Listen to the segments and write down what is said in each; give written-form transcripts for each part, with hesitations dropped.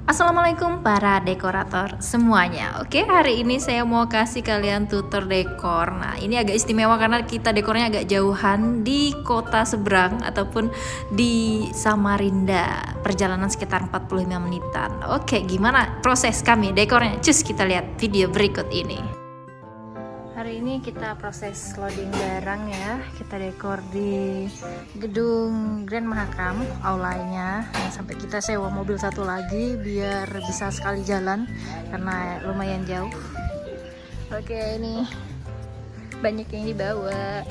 Assalamualaikum para dekorator semuanya. Oke, hari ini saya mau kasih kalian tutor dekor. Nah, ini agak istimewa karena kita dekornya agak jauhan di kota seberang ataupun di Samarinda. Perjalanan sekitar 45 menitan. Oke, gimana proses kami dekornya? Cus, kita lihat video berikut ini. Hari ini kita proses loading barang ya. Kita dekor di gedung Grand Mahakam, aulanya. Nah, sampai kita sewa mobil satu lagi biar bisa sekali jalan karena lumayan jauh. Oke, ini banyak yang dibawa.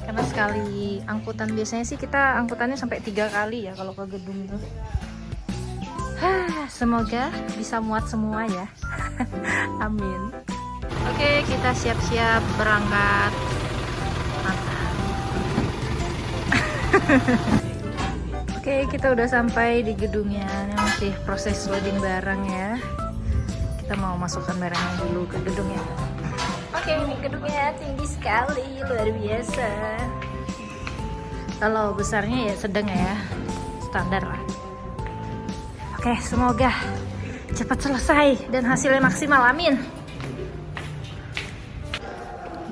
Karena sekali angkutan, biasanya sih kita angkutannya sampai 3 kali ya kalau ke gedung tuh. Semoga bisa muat semua ya. Amin. Oke, kita siap-siap berangkat. Mantap. Oke, kita udah sampai di gedungnya. Ini masih proses loading barang ya. Kita mau masukkan barangnya dulu ke gedungnya. Oke, ini gedungnya tinggi sekali, luar biasa. Kalau besarnya ya sedang ya, standar lah. Oke, semoga cepat selesai dan hasilnya maksimal, amin.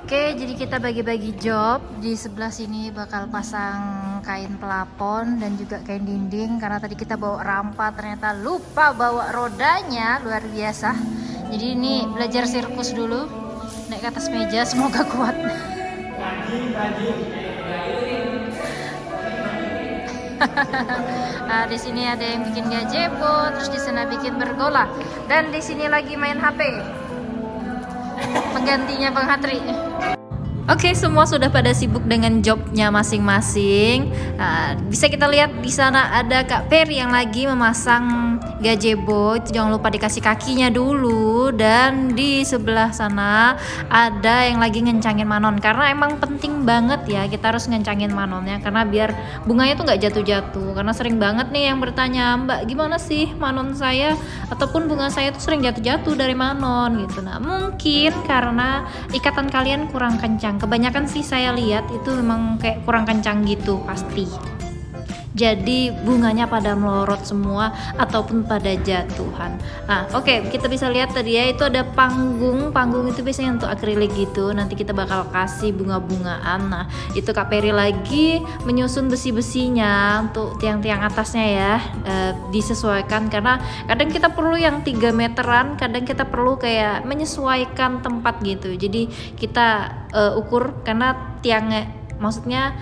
Oke, jadi kita bagi-bagi job. Di sebelah sini bakal pasang kain pelapon dan juga kain dinding. Karena tadi kita bawa rampa, ternyata lupa bawa rodanya, luar biasa. Jadi ini belajar sirkus dulu, naik ke atas meja, semoga kuat. Nah, di sini ada yang bikin gazebo, terus di sana bikin bergola, dan di sini lagi main HP. Penggantinya Bang Hatri. Oke, semua sudah pada sibuk dengan jobnya masing-masing. Nah, bisa kita lihat di sana ada Kak Peri yang lagi memasang gazebo. Itu jangan lupa dikasih kakinya dulu. Dan di sebelah sana ada yang lagi ngencangin manon. Karena emang penting banget ya kita harus ngencangin manonnya. Karena biar bunganya tuh nggak jatuh-jatuh. Karena sering banget nih yang bertanya, Mbak gimana sih manon saya ataupun bunga saya tuh sering jatuh-jatuh dari manon gitu. Nah, mungkin karena ikatan kalian kurang kencang. Kebanyakan sih saya lihat itu memang kayak kurang kencang gitu pasti. Jadi bunganya pada melorot semua ataupun pada jatuhan. Nah, oke, kita bisa lihat tadi ya, itu ada panggung. Panggung itu biasanya untuk akrilik gitu. Nanti kita bakal kasih bunga-bungaan. Nah, itu Kak Peri lagi menyusun besi-besinya untuk tiang-tiang atasnya ya. Disesuaikan karena kadang kita perlu yang 3 meteran, kadang kita perlu kayak menyesuaikan tempat gitu. Jadi kita ukur karena tiangnya, maksudnya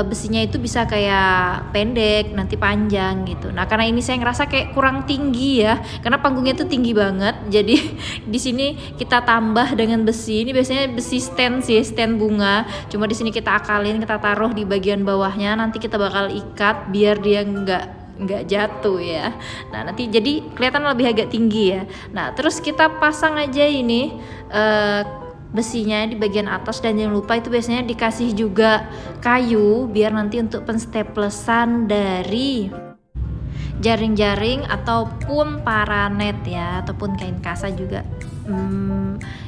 besinya itu bisa kayak pendek nanti panjang gitu. Nah, karena ini saya ngerasa kayak kurang tinggi ya, karena panggungnya itu tinggi banget. Jadi di sini kita tambah dengan besi. Ini biasanya besi stand sih, stand bunga. Cuma di sini kita akalin, kita taruh di bagian bawahnya. Nanti kita bakal ikat biar dia nggak jatuh ya. Nah, nanti jadi kelihatan lebih agak tinggi ya. Nah, terus kita pasang aja ini besinya di bagian atas, dan jangan lupa itu biasanya dikasih juga kayu biar nanti untuk penstaplesan dari jaring-jaring ataupun paranet ya, ataupun kain kasa juga.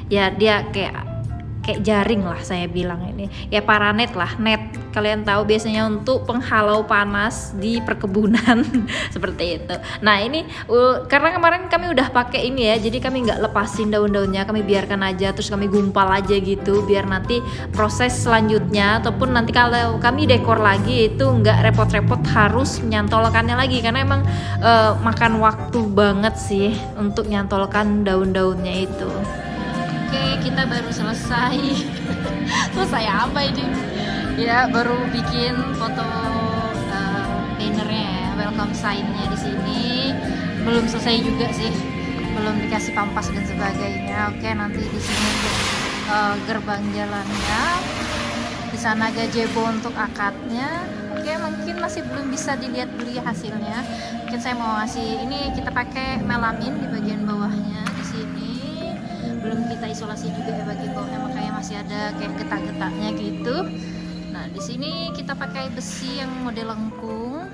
Ya dia kayak jaring lah saya bilang, ini ya paranet lah, net kalian tahu biasanya untuk penghalau panas di perkebunan seperti itu. Nah, ini karena kemarin kami udah pakai ini ya, jadi kami nggak lepasin daun-daunnya, kami biarkan aja, terus kami gumpal aja gitu biar nanti proses selanjutnya ataupun nanti kalau kami dekor lagi itu nggak repot-repot harus menyantolkannya lagi, karena emang makan waktu banget sih untuk nyantolkan daun-daunnya itu. Oke, kita baru selesai. Selesai apa ini? Ya, baru bikin foto bannernya ya, welcome sign-nya di sini. Belum selesai juga sih. Belum dikasih pampas dan sebagainya. Oke, nanti di sini gerbang jalannya. Di sana gazebo untuk akadnya. Oke, mungkin masih belum bisa dilihat dulu ya hasilnya. Mungkin saya mau ngasih ini, kita pakai melamin di bagian bawahnya di sini. Belum kita isolasi juga ya bagian bawahnya, makanya masih ada kayak getak-getaknya gitu. Nah, di sini kita pakai besi yang model lengkung.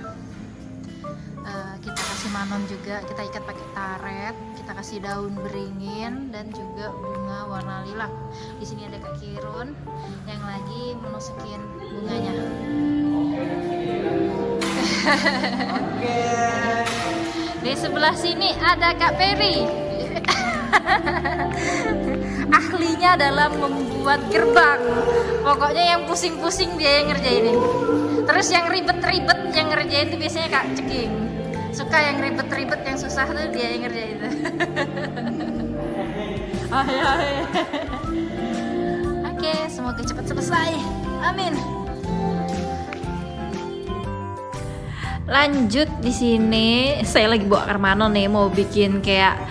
Kita kasih manon juga, kita ikat pakai karet, kita kasih daun beringin dan juga bunga warna lilac. Di sini ada Kak Kirun yang lagi menusukin bunganya. Di sebelah sini ada Kak Peri. Ahlinya dalam membuat gerbang. Pokoknya yang pusing-pusing dia yang ngerjain. Terus yang ribet-ribet yang ngerjain itu biasanya Kak Ceking. Suka yang ribet-ribet, yang susah tuh dia yang ngerjain itu. Oke, semoga cepat selesai. Amin. Lanjut di sini saya lagi bawa Armano nih, mau bikin kayak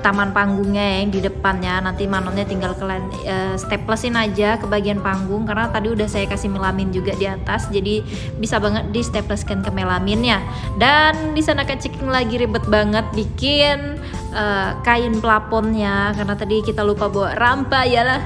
taman panggungnya yang di depannya. Nanti Manonnya tinggal kalian staplesin aja ke bagian panggung, karena tadi udah saya kasih melamin juga di atas, jadi bisa banget di stapleskan ke melaminnya. Dan di sana Kak Ciking lagi ribet banget bikin kain plafonnya, karena tadi kita lupa bawa rampa ya lah,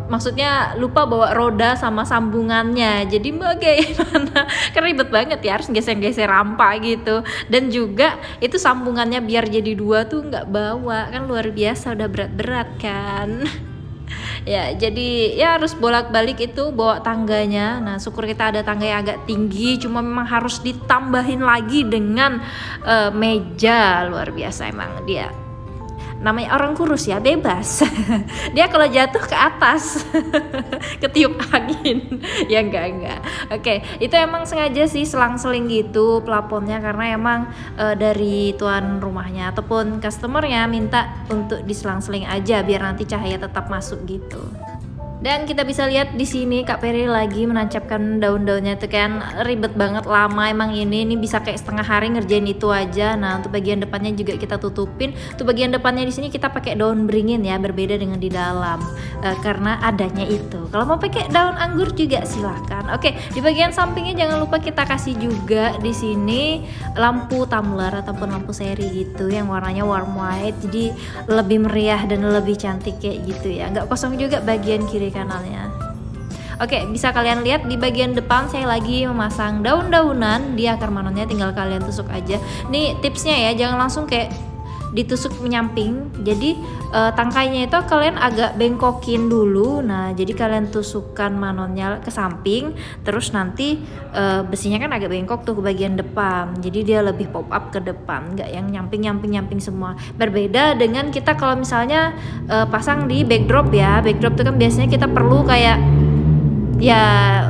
maksudnya lupa bawa roda sama sambungannya. Jadi bagaimana? Kan ribet banget ya, harus geser-geser rampa gitu. Dan juga itu sambungannya biar jadi dua tuh nggak bawa, kan luar biasa, udah berat-berat kan. Ya jadi ya harus bolak-balik itu bawa tangganya. Nah syukur kita ada tangga yang agak tinggi, cuma memang harus ditambahin lagi dengan meja. Luar biasa emang dia. Namanya orang kurus ya, bebas. Dia kalau jatuh ke atas ketiup angin. Ya enggak. Oke, itu emang sengaja sih selang-seling gitu plafonnya, karena emang dari tuan rumahnya ataupun customernya minta untuk diselang-seling aja biar nanti cahaya tetap masuk gitu. Dan kita bisa lihat di sini Kak Peri lagi menancapkan daun-daunnya, itu kan ribet banget, lama emang ini bisa kayak setengah hari ngerjain itu aja. Nah untuk bagian depannya juga kita tutupin. Untuk bagian depannya di sini kita pakai daun beringin ya, berbeda dengan di dalam karena adanya itu. Kalau mau pakai daun anggur juga silahkan. Oke, di bagian sampingnya jangan lupa kita kasih juga di sini lampu tumbler ataupun lampu seri gitu yang warnanya warm white, jadi lebih meriah dan lebih cantik kayak gitu ya. Nggak kosong juga bagian kiri kanalnya. Oke, bisa kalian lihat di bagian depan saya lagi memasang daun-daunan di akar manonnya, tinggal kalian tusuk aja. Nih tipsnya ya, jangan langsung kayak ditusuk menyamping. Jadi tangkainya itu kalian agak bengkokin dulu. Nah jadi kalian tusukkan manonnya ke samping, terus nanti besinya kan agak bengkok tuh ke bagian depan, jadi dia lebih pop up ke depan, nggak yang nyamping semua. Berbeda dengan kita kalau misalnya pasang di backdrop ya. Backdrop itu kan biasanya kita perlu kayak ya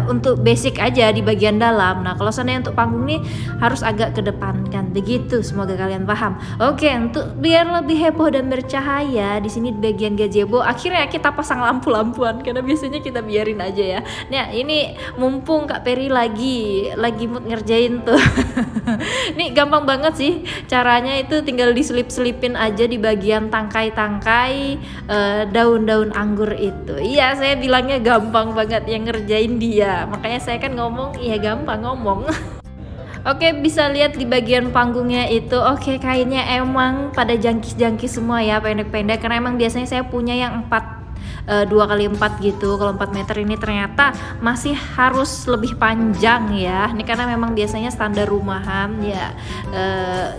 untuk basic aja di bagian dalam. Nah kalau seandainya untuk panggung nih harus agak ke depan kan, begitu. Semoga kalian paham. Oke, untuk biar lebih heboh dan bercahaya di sini di bagian gazebo akhirnya kita pasang lampu-lampuan, karena biasanya kita biarin aja ya. Nah ini mumpung Kak Peri lagi mood ngerjain tuh. Ini gampang banget sih caranya, itu tinggal diselip-selipin aja di bagian tangkai-tangkai daun-daun anggur itu. Iya saya bilangnya gampang banget yang ngerjain dia, makanya saya kan ngomong iya gampang ngomong. Oke, bisa lihat di bagian panggungnya itu. Oke, kainnya emang pada jangkis-jangkis semua ya, pendek-pendek, karena emang biasanya saya punya yang 2x4 gitu. Kalau 4 meter ini ternyata masih harus lebih panjang ya. Ini karena memang biasanya standar rumahan ya.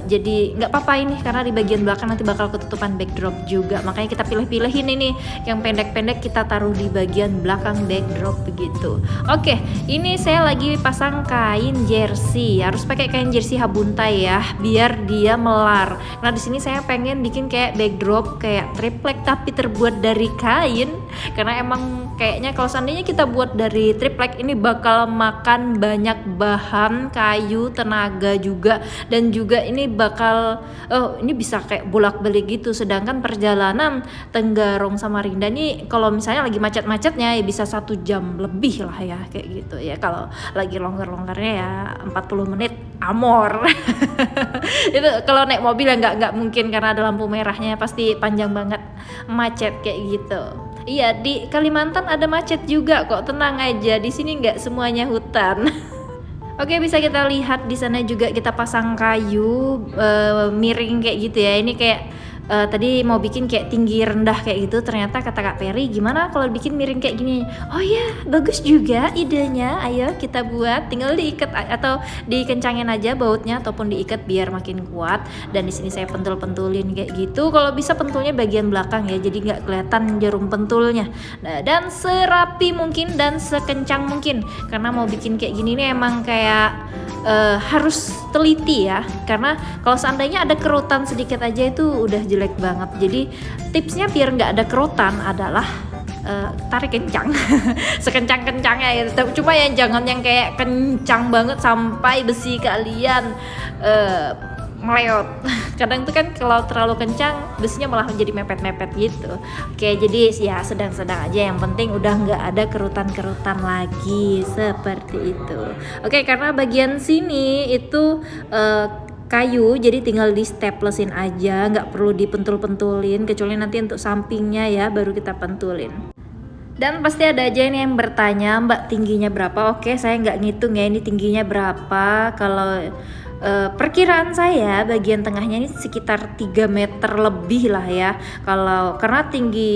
Jadi nggak apa-apa ini, karena di bagian belakang nanti bakal ketutupan backdrop juga. Makanya kita pilih-pilihin ini yang pendek-pendek, kita taruh di bagian belakang backdrop begitu. Oke, ini saya lagi pasang kain jersey. Harus pakai kain jersey habuntai ya, biar dia melar. Nah di sini saya pengen bikin kayak backdrop kayak triplek tapi terbuat dari kain. Karena emang kayaknya kalau seandainya kita buat dari triplek ini bakal makan banyak bahan, kayu, tenaga juga, dan juga ini bakal ini bisa kayak bolak-balik gitu. Sedangkan perjalanan Tenggarong Samarinda ini kalau misalnya lagi macet-macetnya ya bisa 1 jam lebih lah ya kayak gitu ya. Kalau lagi longgar-longgarnya ya 40 menit amor. Itu kalau naik mobil ya nggak mungkin, karena ada lampu merahnya pasti panjang banget macet kayak gitu. Iya, di Kalimantan ada macet juga kok, tenang aja. Di sini nggak semuanya hutan. Oke, bisa kita lihat di sana juga kita pasang kayu miring kayak gitu ya. Ini kayak tadi mau bikin kayak tinggi rendah kayak gitu, ternyata kata Kak Peri, gimana kalau bikin miring kayak gini? Oh ya, bagus juga idenya. Ayo kita buat, tinggal diikat atau dikencangin aja bautnya ataupun diikat biar makin kuat. Dan di sini saya pentul-pentulin kayak gitu. Kalau bisa pentulnya bagian belakang ya, jadi nggak kelihatan jarum pentulnya. Nah, dan serapi mungkin dan sekencang mungkin, karena mau bikin kayak gini nih emang kayak harus teliti ya, karena kalau seandainya ada kerutan sedikit aja itu udah jelek banget. Jadi tipsnya biar nggak ada kerutan adalah tarik kencang sekencang-kencangnya ya. Cuma ya jangan yang kayak kencang banget sampai besi kalian meleot. Kadang tuh kan kalau terlalu kencang besinya malah menjadi mepet-mepet gitu. Oke, jadi ya sedang-sedang aja, yang penting udah nggak ada kerutan-kerutan lagi seperti itu. Oke, karena bagian sini itu kayu, jadi tinggal di staplesin aja, nggak perlu dipentul-pentulin, kecuali nanti untuk sampingnya ya baru kita pentulin. Dan pasti ada aja ini yang bertanya, Mbak tingginya berapa? Oke, saya nggak ngitung ya ini tingginya berapa. Kalau perkiraan saya bagian tengahnya ini sekitar 3 meter lebih lah ya. Kalau karena tinggi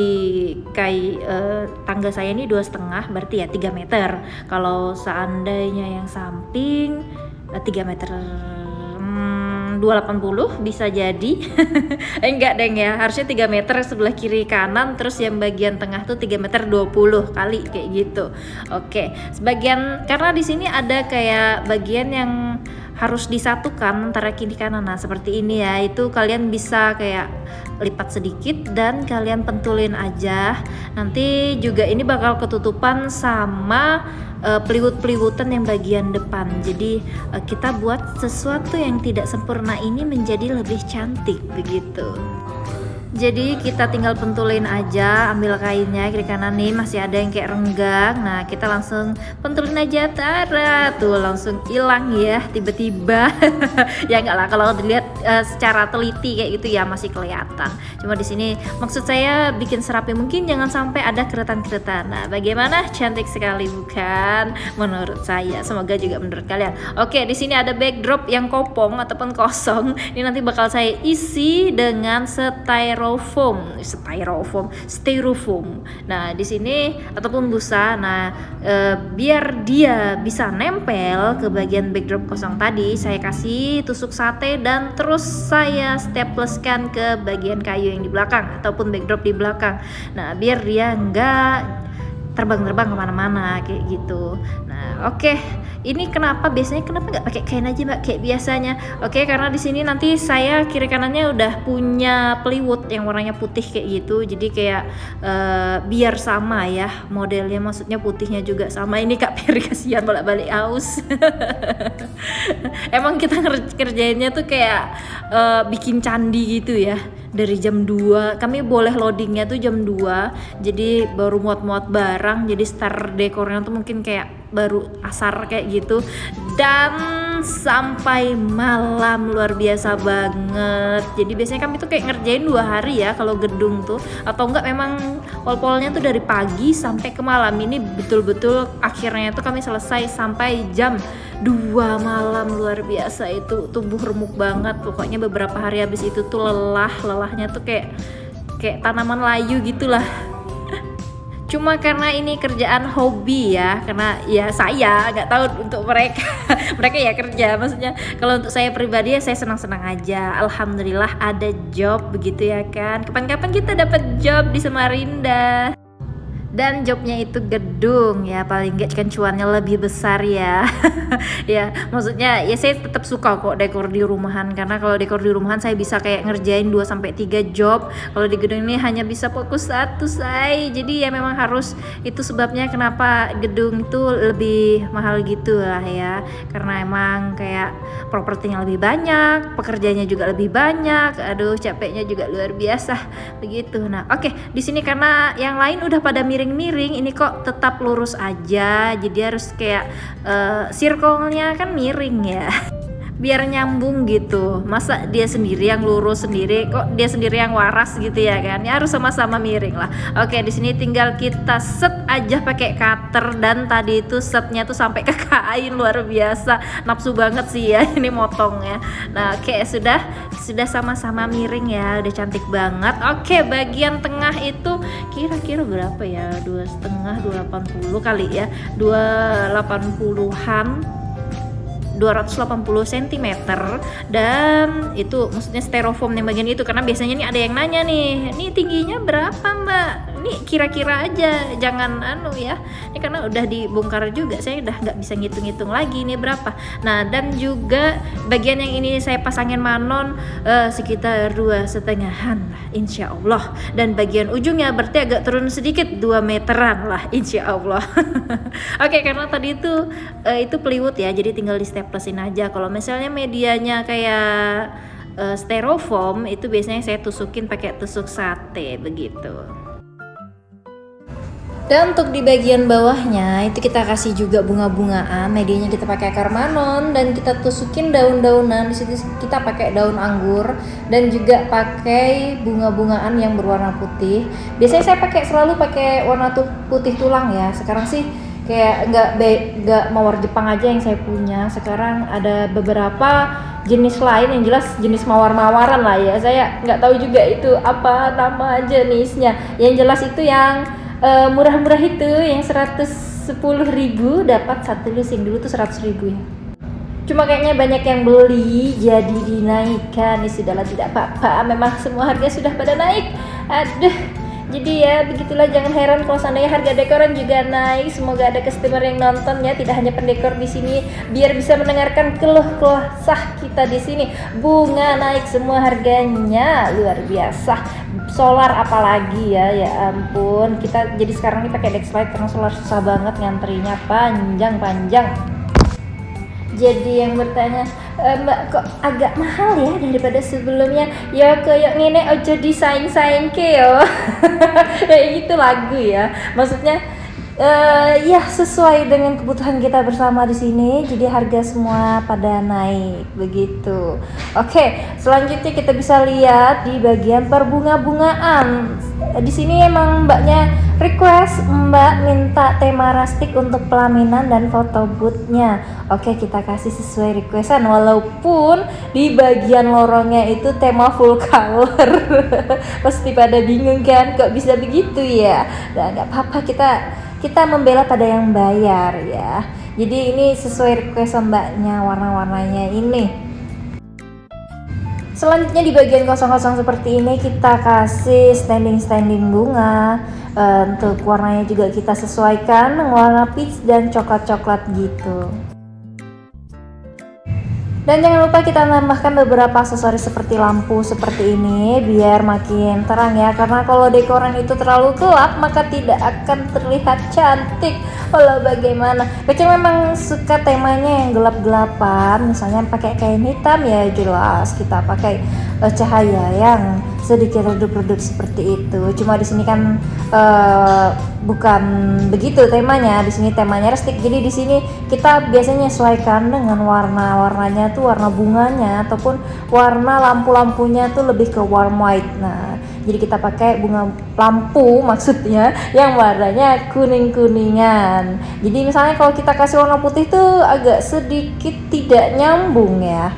tangga saya ini 2,5, berarti ya 3 meter. Kalau seandainya yang samping 3 meter 280 bisa jadi. Enggak deng ya, harusnya 3 meter sebelah kiri kanan, terus yang bagian tengah tuh 3 meter 20 kali kayak gitu. Oke, sebagian karena di sini ada kayak bagian yang harus disatukan antara kiri kanan. Nah, seperti ini ya, itu kalian bisa kayak lipat sedikit dan kalian pentulin aja. Nanti juga ini bakal ketutupan sama peliwut-peliwutan yang bagian depan. Jadi kita buat sesuatu yang tidak sempurna ini menjadi lebih cantik begitu. Jadi kita tinggal pentulin aja, ambil kainnya kiri kanan nih, masih ada yang kayak renggang. Nah, kita langsung pentulin aja, tara tuh langsung hilang ya tiba-tiba. Ya enggak lah, kalau dilihat secara teliti kayak gitu ya masih kelihatan. Cuma di sini maksud saya bikin serapi mungkin jangan sampai ada keretan-keretan. Nah, bagaimana? Cantik sekali bukan? Menurut saya, semoga juga menurut kalian. Oke, di sini ada backdrop yang kopong ataupun kosong. Ini nanti bakal saya isi dengan styrofoam. Nah, di sini ataupun busa. Nah, biar dia bisa nempel ke bagian backdrop kosong tadi, saya kasih tusuk sate dan terus saya stapleskan ke bagian kayu yang di belakang ataupun backdrop di belakang. Nah, biar dia nggak terbang-terbang kemana-mana kayak gitu. Nah, oke. Ini kenapa nggak pakai kain aja Mbak kayak biasanya? Oke, karena di sini nanti saya kiri kanannya udah punya peliwut yang warnanya putih kayak gitu. Jadi kayak biar sama ya modelnya, maksudnya putihnya juga sama. Ini Kak Peri kasihan bolak-balik aus. Emang kita kerjainnya tuh kayak bikin candi gitu ya. Dari jam 2, kami boleh loadingnya tuh jam 2, jadi baru muat-muat barang, jadi start dekornya tuh mungkin kayak baru asar kayak gitu, dan sampai malam luar biasa banget. Jadi biasanya kami tuh kayak ngerjain 2 hari ya kalau gedung tuh, atau enggak memang wall-wallnya tuh dari pagi sampai ke malam. Ini betul-betul akhirnya tuh kami selesai sampai jam 2 malam. Luar biasa, itu tubuh remuk banget pokoknya. Beberapa hari habis itu tuh lelahnya tuh kayak tanaman layu gitulah. Cuma karena ini kerjaan hobi ya, karena ya saya nggak tahu untuk mereka mereka ya kerja, maksudnya kalau untuk saya pribadi ya saya senang-senang aja. Alhamdulillah ada job begitu ya kan, kapan-kapan kita dapat job di Samarinda. Dan jobnya itu gedung ya, paling nggak kan cuannya lebih besar ya. Ya maksudnya ya saya tetap suka kok dekor di rumahan, karena kalau dekor di rumahan saya bisa kayak ngerjain 2-3 job. Kalau di gedung ini hanya bisa fokus satu say. Jadi ya memang harus, itu sebabnya kenapa gedung itu lebih mahal gitu lah ya, karena emang kayak propertinya lebih banyak, pekerjaannya juga lebih banyak, aduh capeknya juga luar biasa begitu. Nah oke, di sini karena yang lain udah pada miring, ini kok tetap lurus aja, jadi harus kayak circle-nya kan miring ya. biar nyambung gitu. Masa dia sendiri yang lurus sendiri, kok dia sendiri yang waras gitu ya kan? Ya harus sama-sama miring lah. Oke, di sini tinggal kita set aja pakai cutter, dan tadi itu setnya tuh sampai ke kain, luar biasa. Nafsu banget sih ya ini motongnya. Nah, oke, sudah sama-sama miring ya, udah cantik banget. Oke, bagian tengah itu kira-kira berapa ya? 2,5, 280 kali ya, 280-an, 280 cm. Dan itu maksudnya styrofoam yang bagian itu, karena biasanya nih ada yang nanya nih, ini tingginya berapa mbak, ini kira-kira aja, jangan ya, ini karena udah dibongkar juga, saya udah nggak bisa ngitung-ngitung lagi ini berapa. Nah, dan juga bagian yang ini saya pasangin manon sekitar 2,5-an lah insya Allah, dan bagian ujungnya berarti agak turun sedikit, 2 meteran lah insya Allah. Oke, karena tadi itu peliwut ya, jadi tinggal di staplesin aja. Kalau misalnya medianya kayak styrofoam, itu biasanya saya tusukin pakai tusuk sate begitu. Dan untuk di bagian bawahnya itu kita kasih juga bunga-bungaan, medianya kita pakai akar manon, dan kita tusukin daun-daunan. Di situ kita pakai daun anggur dan juga pakai bunga-bungaan yang berwarna putih. Biasanya saya selalu pakai warna putih tulang ya. Sekarang sih kayak nggak mawar Jepang aja yang saya punya. Sekarang ada beberapa jenis lain, yang jelas jenis mawar-mawaran lah ya. Saya nggak tahu juga itu apa nama jenisnya. Yang jelas itu yang murah-murah itu, yang 110.000 dapat satu dus, yang dulu tuh 100.000 ya. Cuma kayaknya banyak yang beli jadi dinaikkan. Ya sudahlah, tidak apa-apa, memang semua harga sudah pada naik. Aduh, jadi ya begitulah, jangan heran kalau seandainya harga dekoran juga naik. Semoga ada customer yang nonton ya, tidak hanya pendekor di sini, biar bisa mendengarkan keluh kesah kita di sini. Bunga naik semua harganya, luar biasa. Solar apalagi ya, ya ampun. Kita jadi sekarang ini pakai Dexlight karena solar susah banget, ngantrinya panjang. Jadi yang bertanya, mbak kok agak mahal ya daripada sebelumnya? Ya kayak ngene ojo disaing-saing ke yo. Kayak gitu lagu ya. Maksudnya ya sesuai dengan kebutuhan kita bersama di sini. Jadi harga semua pada naik begitu. Oke, selanjutnya kita bisa lihat di bagian perbunga-bungaan. Di sini emang mbaknya request, mbak minta tema rustic untuk pelaminan dan foto bootnya. Oke, kita kasih sesuai requestan, walaupun di bagian lorongnya itu tema full color. Pasti pada bingung kan, kok bisa begitu ya? Nah, nggak apa-apa, kita membela pada yang bayar ya. Jadi ini sesuai request mbaknya, warna-warnanya ini. Selanjutnya di bagian kosong-kosong seperti ini kita kasih standing bunga. Untuk warnanya juga kita sesuaikan warna peach dan coklat-coklat gitu. Dan jangan lupa kita tambahkan beberapa aksesoris seperti lampu seperti ini biar makin terang ya, karena kalau dekoran itu terlalu gelap maka tidak akan terlihat cantik. Walau bagaimana, Kecil memang suka temanya yang gelap-gelapan, misalnya pakai kain hitam ya jelas kita pakai cahaya yang sedikit redup-redup seperti itu. Cuma di sini kan bukan begitu temanya. Di sini temanya rustic. Jadi di sini kita biasanya sesuaikan dengan warna-warnanya tuh, warna bunganya ataupun warna lampu-lampunya tuh lebih ke warm white. Nah, jadi kita pakai bunga lampu maksudnya yang warnanya kuning-kuningan. Jadi misalnya kalau kita kasih warna putih tuh agak sedikit tidak nyambung ya.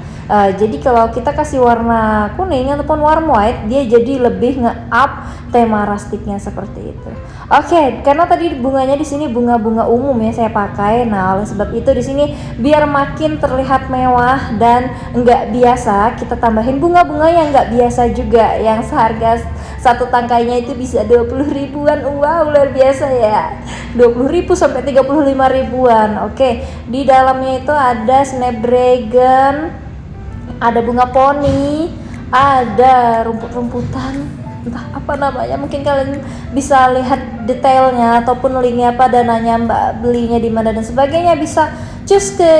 Jadi kalau kita kasih warna kuning ataupun warm white, dia jadi lebih nge-up tema rustiknya seperti itu. Oke, karena tadi bunganya di sini bunga-bunga umum ya saya pakai. Nah, oleh sebab itu di sini biar makin terlihat mewah dan enggak biasa, kita tambahin bunga-bunga yang enggak biasa juga, yang seharga satu tangkainya itu bisa 20 ribuan. Wow, luar biasa ya. 20 ribu sampai 35 ribuan. Oke, di dalamnya itu ada snapdragon, ada bunga poni, ada rumput-rumputan, entah apa namanya, mungkin kalian bisa lihat detailnya ataupun linknya pada nanya mbak belinya di mana dan sebagainya, bisa cus ke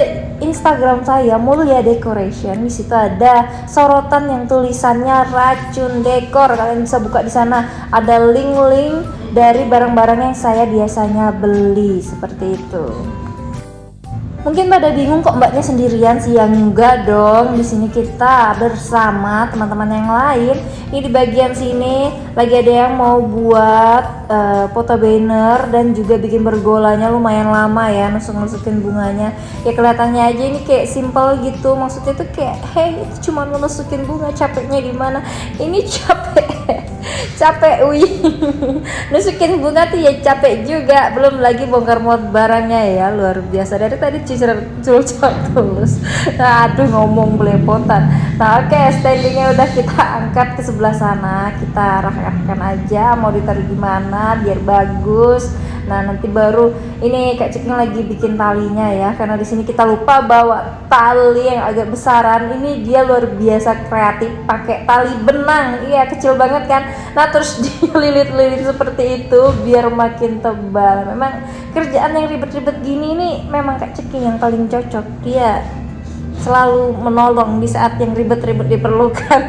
Instagram saya Mulia Decoration. Di situ ada sorotan yang tulisannya Racun Dekor, kalian bisa buka di sana, ada link-link dari barang-barang yang saya biasanya beli seperti itu. Mungkin pada bingung kok mbaknya sendirian sih, yang enggak dong. Di sini kita bersama teman-teman yang lain. Ini di bagian sini lagi ada yang mau buat foto banner dan juga bikin bergolanya lumayan lama ya, nusuk-nusukin bunganya. Ya kelihatannya aja ini kayak simple gitu. Maksudnya tuh kayak, hey itu cuma nusukin bunga, capeknya di mana? Ini capek. Capek nusukin bunga tuh ya capek juga, belum lagi bongkar muat barangnya ya, luar biasa. Dari tadi curcol tulus. Nah, aduh ngomong belepotan. Nah oke, standingnya udah kita angkat ke sebelah sana, kita arahkan aja mau ditaruh di mana biar bagus. Nah nanti baru ini Kak Ciknya lagi bikin talinya ya, karena di sini kita lupa bawa tali yang agak besaran. Ini dia luar biasa kreatif, pakai tali benang, iya kecil banget kan. Nah terus dililit-lilit seperti itu biar makin tebal. Memang kerjaan yang ribet-ribet gini nih memang Kak Ciki yang paling cocok. Dia selalu menolong di saat yang ribet-ribet diperlukan.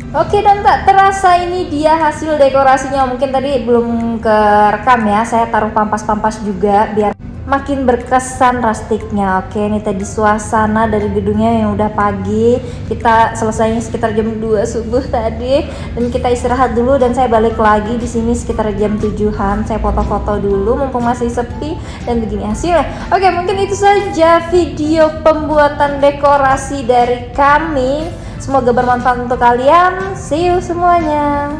Oke, dan tak terasa ini dia hasil dekorasinya. Mungkin tadi belum kerekam ya, saya taruh pampas-pampas juga biar makin berkesan rustiknya. Oke, ini tadi suasana dari gedungnya yang udah pagi. Kita selesainya sekitar jam 2 subuh tadi, dan kita istirahat dulu dan saya balik lagi di sini sekitar jam 7-an. Saya foto-foto dulu mumpung masih sepi, dan begini hasilnya. Oke, mungkin itu saja video pembuatan dekorasi dari kami. Semoga bermanfaat untuk kalian. See you semuanya.